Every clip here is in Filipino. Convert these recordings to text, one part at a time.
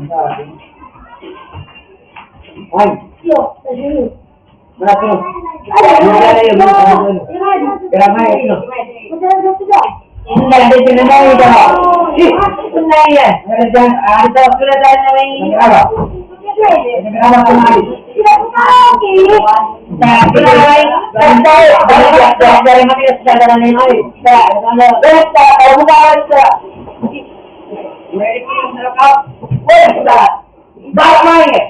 Ay, berapa? Berapa itu? Enggak ada jenayah itu. Jenayah. Ada sudah jenayah. Berapa? Berapa kemarin? Nah, dari mana kesadaran ini? Kalau bukan mereka mereka, bagaimana?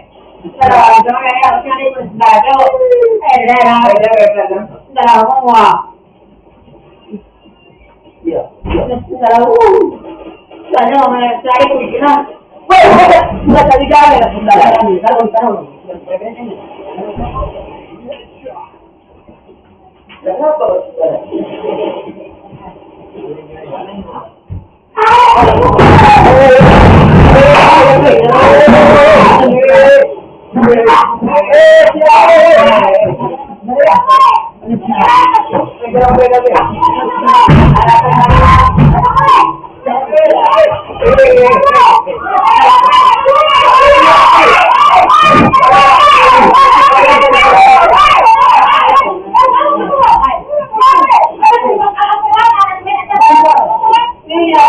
Iya,